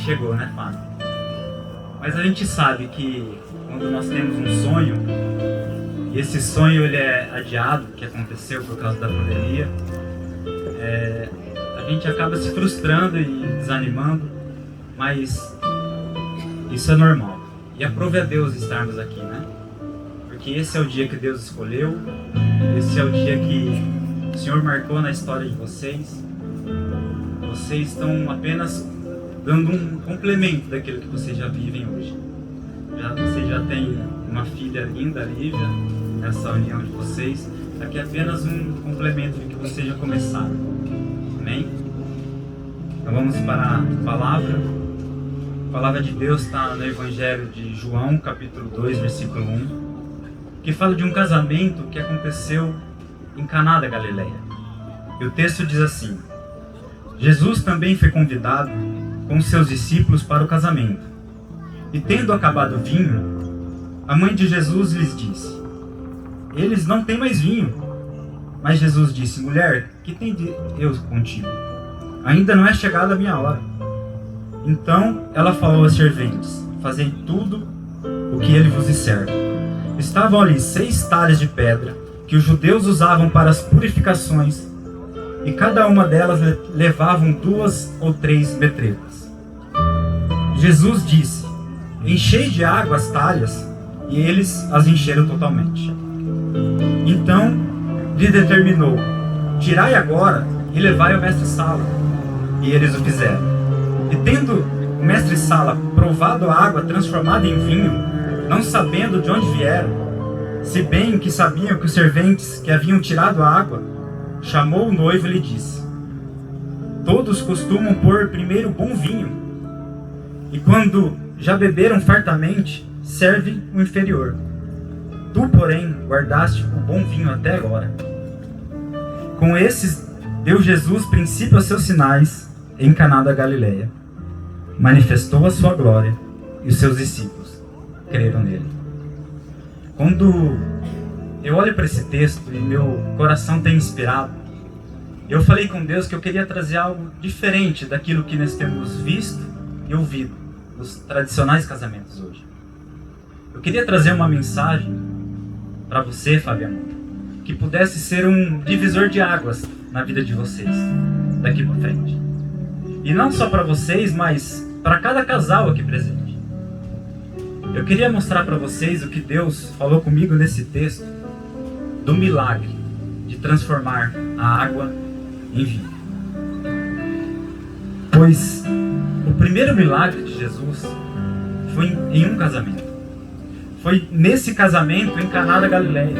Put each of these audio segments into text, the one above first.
chegou, né, Fábio? Mas a gente sabe que quando nós temos um sonho, e esse sonho ele é adiado, que aconteceu por causa da pandemia, a gente acaba se frustrando e desanimando, mas isso é normal. E aprove a Deus estarmos aqui, né? Porque esse é o dia que Deus escolheu, esse é o dia que o Senhor marcou na história de vocês. Vocês estão apenas dando um complemento daquilo que vocês já vivem hoje. Vocês já têm uma filha linda, Lívia, nessa união de vocês. Aqui é apenas um complemento do que vocês já começaram. Amém? Então vamos para a palavra. A palavra de Deus está no Evangelho de João, capítulo 2, versículo 1, que fala de um casamento que aconteceu em Caná da Galileia. E o texto diz assim: Jesus também foi convidado com seus discípulos para o casamento. E tendo acabado o vinho, a mãe de Jesus lhes disse: eles não têm mais vinho. Mas Jesus disse: mulher, que tem Deus contigo? Ainda não é chegada a minha hora. Então ela falou aos serventes: fazei tudo o que ele vos disser. Estavam ali 6 talhas de pedra, que os judeus usavam para as purificações, e cada uma delas levavam 2 ou 3 metretas. Jesus disse: enchei de água as talhas, e eles as encheram totalmente. Então lhe determinou: tirai agora e levai ao mestre-sala. E eles o fizeram. E tendo o mestre-sala provado a água transformada em vinho, não sabendo de onde vieram, se bem que sabiam que os serventes que haviam tirado a água, chamou o noivo e lhe disse: todos costumam pôr primeiro bom vinho, e quando já beberam fartamente, serve o inferior. Tu, porém, guardaste o bom vinho até agora. Com esses deu Jesus princípio aos seus sinais em Caná da Galileia. Manifestou a sua glória, e os seus discípulos creram nele. Quando eu olho para esse texto e meu coração tem inspirado, eu falei com Deus que eu queria trazer algo diferente daquilo que nós temos visto e ouvido nos tradicionais casamentos hoje. Eu queria trazer uma mensagem para você, Fabiano, que pudesse ser um divisor de águas na vida de vocês daqui para frente. E não só para vocês, mas para cada casal aqui presente. Eu queria mostrar para vocês o que Deus falou comigo nesse texto do milagre de transformar a água em vinho. Pois o primeiro milagre de Jesus foi em um casamento. Foi nesse casamento em Caná da Galileia.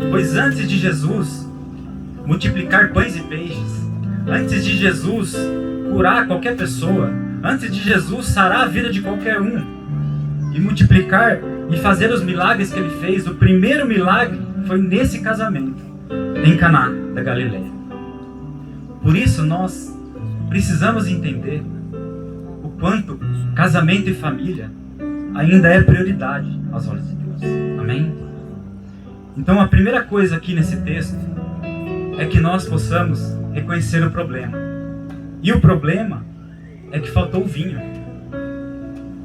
Pois antes de Jesus multiplicar pães e peixes, antes de Jesus curar qualquer pessoa, antes de Jesus sarar a vida de qualquer um e multiplicar e fazer os milagres que ele fez, o primeiro milagre foi nesse casamento em Caná da Galileia. Por isso nós precisamos entender o quanto casamento e família ainda é prioridade aos olhos de Deus. Amém? Então a primeira coisa aqui nesse texto é que nós possamos reconhecer o problema. E o problema é que faltou vinho.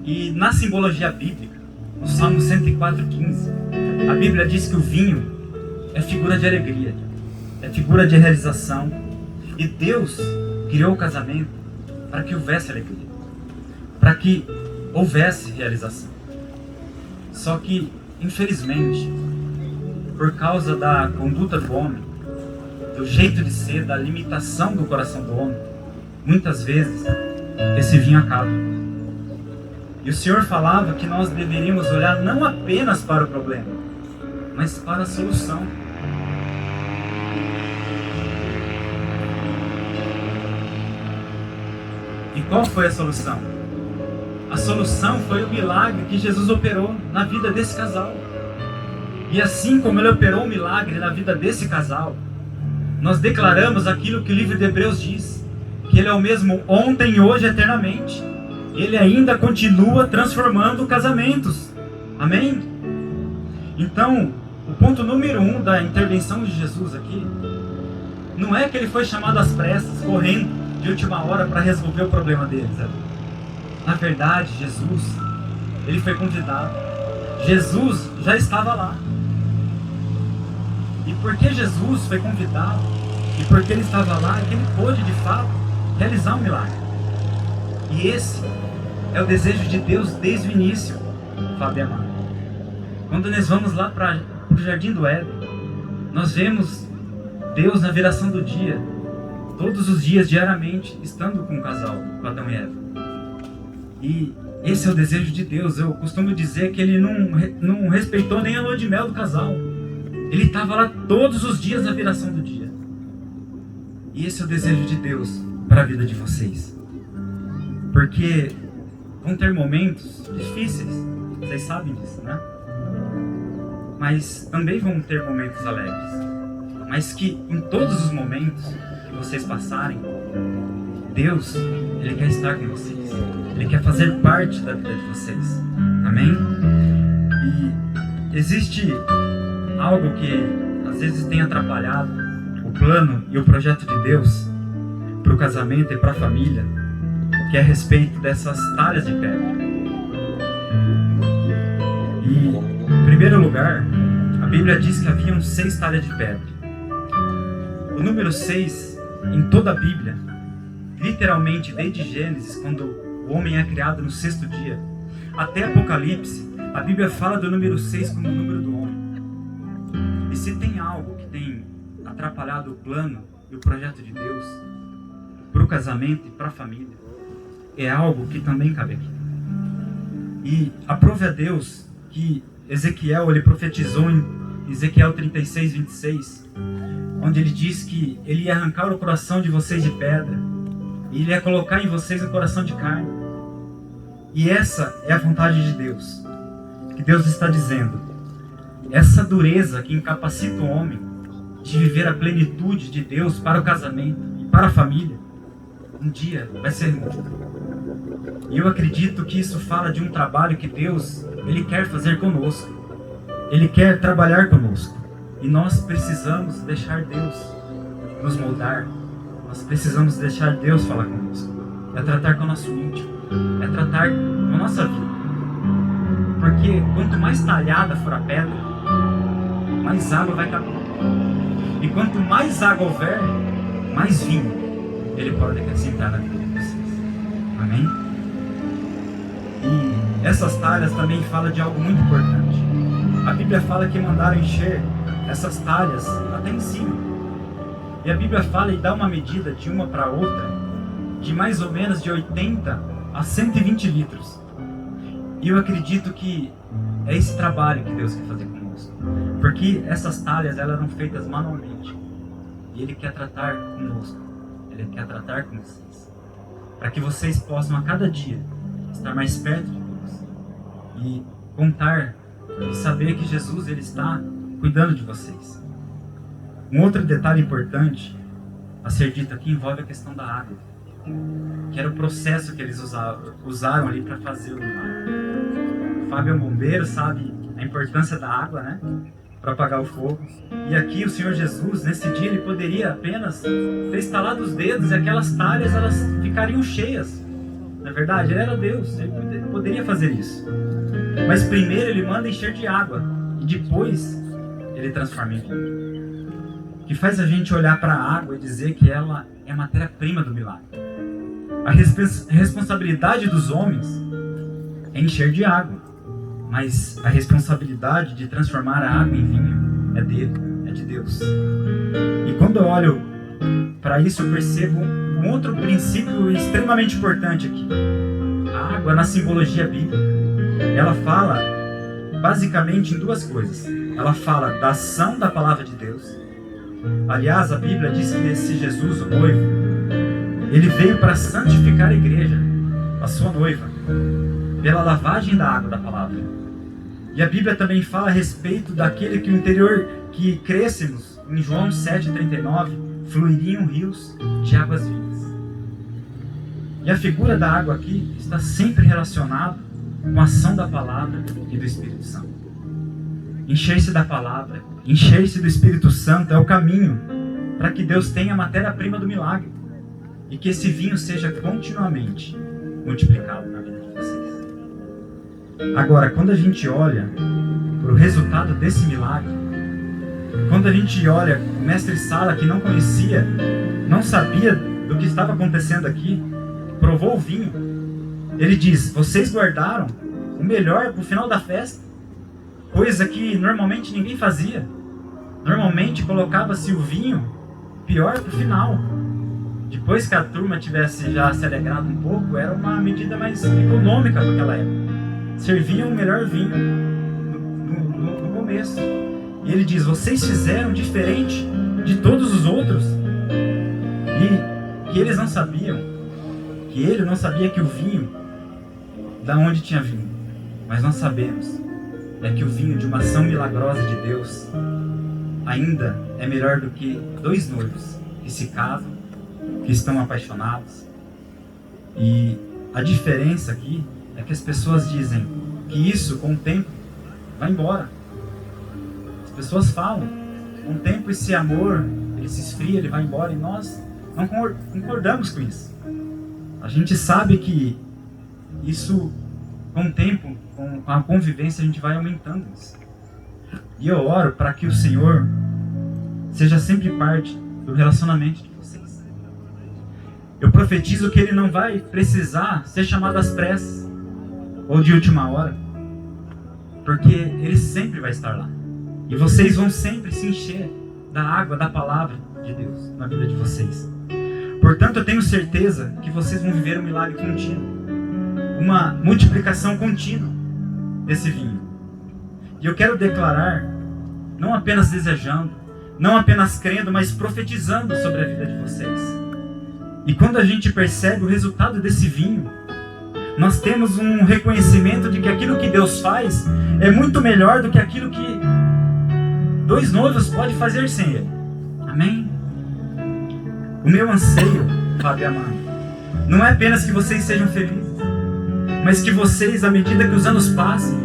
E na simbologia bíblica, no Salmo 104:15, a Bíblia diz que o vinho é figura de alegria, é figura de realização. E Deus criou o casamento para que houvesse alegria, para que houvesse realização. Só que, infelizmente, por causa da conduta do homem, do jeito de ser, da limitação do coração do homem, muitas vezes esse vinho acaba. E o Senhor falava que nós deveríamos olhar não apenas para o problema, mas para a solução. E qual foi a solução? A solução foi o milagre que Jesus operou na vida desse casal. E assim como ele operou um milagre na vida desse casal, nós declaramos aquilo que o livro de Hebreus diz, que ele é o mesmo ontem, hoje e eternamente. Ele ainda continua transformando casamentos. Amém? Então, o ponto número 1 da intervenção de Jesus aqui, não é que ele foi chamado às pressas, correndo de última hora para resolver o problema deles. Na verdade, Jesus, ele foi convidado. Jesus já estava lá. E porque Jesus foi convidado, e porque ele estava lá, é que ele pôde, de fato, realizar um milagre. E esse é o desejo de Deus desde o início, Fábio amado. Quando nós vamos lá para o Jardim do Éden, nós vemos Deus na viração do dia, todos os dias, diariamente, estando com o casal, com Adão e Eva. E esse é o desejo de Deus. Eu costumo dizer que ele não respeitou nem a lua de mel do casal. Ele estava lá todos os dias na viração do dia. E esse é o desejo de Deus para a vida de vocês. Porque vão ter momentos difíceis, vocês sabem disso, né? Mas também vão ter momentos alegres. Mas que em todos os momentos que vocês passarem, Deus, Ele quer estar com vocês. Ele quer fazer parte da vida de vocês. Amém? E existe algo que às vezes tem atrapalhado o plano e o projeto de Deus para o casamento e para a família, que é a respeito dessas talhas de pedra. E, em primeiro lugar, a Bíblia diz que haviam 6 talhas de pedra. O número 6, em toda a Bíblia, literalmente desde Gênesis, quando o homem é criado no 6º dia, até Apocalipse, a Bíblia fala do número 6 como o número do homem. E se tem algo que tem atrapalhado o plano e o projeto de Deus para o casamento e para a família, é algo que também cabe aqui. E aprove a Deus que Ezequiel, ele profetizou em Ezequiel 36, 26, onde ele diz que ele ia arrancar o coração de vocês de pedra e ele ia colocar em vocês um coração de carne. E essa é a vontade de Deus, que Deus está dizendo. Essa dureza que incapacita o homem de viver a plenitude de Deus para o casamento e para a família, um dia vai ser removida. E eu acredito que isso fala de um trabalho que Deus, Ele quer fazer conosco. Ele quer trabalhar conosco. E nós precisamos deixar Deus nos moldar. Nós precisamos deixar Deus falar conosco. É tratar com o nosso íntimo. É tratar com a nossa vida. Porque quanto mais talhada for a pedra, mais água vai caber. E quanto mais água houver, mais vinho Ele pode acrescentar na vida de vocês. Amém? E essas talhas também falam de algo muito importante. A Bíblia fala que mandaram encher essas talhas até em cima. E a Bíblia fala e dá uma medida de uma para outra, de mais ou menos de 80 a 120 litros. E eu acredito que é esse trabalho que Deus quer fazer conosco. Porque essas talhas, elas eram feitas manualmente. E Ele quer tratar conosco. Ele quer tratar com vocês. Para que vocês possam a cada dia estar mais perto de Deus. E contar e saber que Jesus, Ele está cuidando de vocês. Um outro detalhe importante a ser dito aqui envolve a questão da água. Que era o processo que eles usaram ali para fazer o milagre. O Fábio é um bombeiro, sabe a importância da água, né? Para apagar o fogo. E aqui o Senhor Jesus, nesse dia, Ele poderia apenas ter estalado os dedos e aquelas talhas, elas ficariam cheias. Na verdade, Ele era Deus, Ele poderia fazer isso. Mas primeiro Ele manda encher de água e depois Ele transforma em vinho. Que faz a gente olhar para a água e dizer que ela é a matéria-prima do milagre. A responsabilidade dos homens é encher de água, mas a responsabilidade de transformar a água em vinho é dele, é de Deus. E quando eu olho para isso, eu percebo um outro princípio extremamente importante aqui. A água, na simbologia bíblica, ela fala basicamente em duas coisas. Ela fala da ação da palavra de Deus. Aliás, a Bíblia diz que esse Jesus, o noivo, Ele veio para santificar a igreja, a sua noiva, pela lavagem da água da palavra. E a Bíblia também fala a respeito daquele que o interior que crescemos, em João 7,39, fluiriam rios de águas vivas. E a figura da água aqui está sempre relacionada com a ação da palavra e do Espírito Santo. Encher-se da palavra, encher-se do Espírito Santo é o caminho para que Deus tenha a matéria-prima do milagre. E que esse vinho seja continuamente multiplicado na vida de vocês. Agora, quando a gente olha para o resultado desse milagre, quando a gente olha o mestre Sala, que não conhecia, não sabia do que estava acontecendo aqui, provou o vinho, ele diz: vocês guardaram o melhor para o final da festa, coisa que normalmente ninguém fazia. Normalmente colocava-se o vinho pior para o final. Depois que a turma tivesse já se alegrado um pouco, era uma medida mais econômica para aquela época. Serviam o melhor vinho no começo. E ele diz: vocês fizeram diferente de todos os outros. E que eles não sabiam, que ele não sabia que o vinho, da onde tinha vindo. Mas nós sabemos que o vinho de uma ação milagrosa de Deus ainda é melhor do que 2 noivos que se casam, que estão apaixonados. E a diferença aqui é que as pessoas dizem que isso, com o tempo, vai embora. As pessoas falam, com o tempo esse amor, ele se esfria, ele vai embora, e nós não concordamos com isso. A gente sabe que isso, com o tempo, com a convivência, a gente vai aumentando isso. E eu oro para que o Senhor seja sempre parte do relacionamento de vocês. Eu profetizo que Ele não vai precisar ser chamado às pressas ou de última hora, porque Ele sempre vai estar lá. E vocês vão sempre se encher da água, da palavra de Deus na vida de vocês. Portanto, eu tenho certeza que vocês vão viver um milagre contínuo, uma multiplicação contínua desse vinho. E eu quero declarar, não apenas desejando, não apenas crendo, mas profetizando sobre a vida de vocês. E quando a gente percebe o resultado desse vinho, nós temos um reconhecimento de que aquilo que Deus faz é muito melhor do que aquilo que 2 noivos podem fazer sem Ele. Amém? O meu anseio, Fábio e Amanda, não é apenas que vocês sejam felizes, mas que vocês, à medida que os anos passem,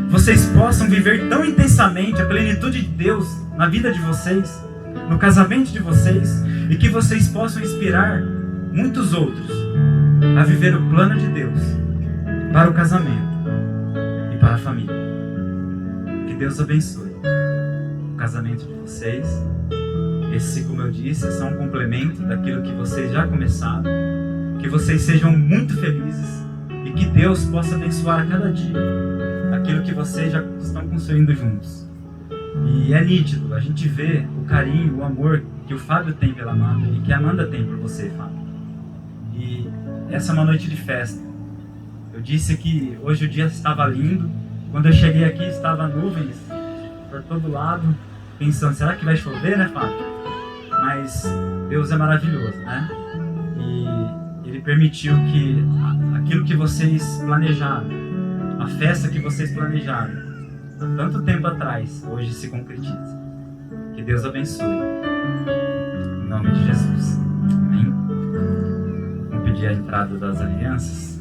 vocês possam viver tão intensamente a plenitude de Deus na vida de vocês, no casamento de vocês, e que vocês possam inspirar muitos outros a viver o plano de Deus para o casamento e para a família. Que Deus abençoe o casamento de vocês. Esse, como eu disse, é só um complemento daquilo que vocês já começaram. Que vocês sejam muito felizes e que Deus possa abençoar a cada dia aquilo que vocês já estão construindo juntos. E é nítido, a gente vê o carinho, o amor que o Fábio tem pela Amanda e que a Amanda tem por você, Fábio. E essa é uma noite de festa. Eu disse que hoje o dia estava lindo. Quando eu cheguei aqui estava nuvens por todo lado, pensando, será que vai chover, né, Fábio? Mas Deus é maravilhoso, né? E Ele permitiu que aquilo que vocês planejaram, a festa que vocês planejaram há tanto tempo atrás, hoje se concretize. Que Deus abençoe. Em nome de Jesus. Amém? Vamos pedir a entrada das alianças.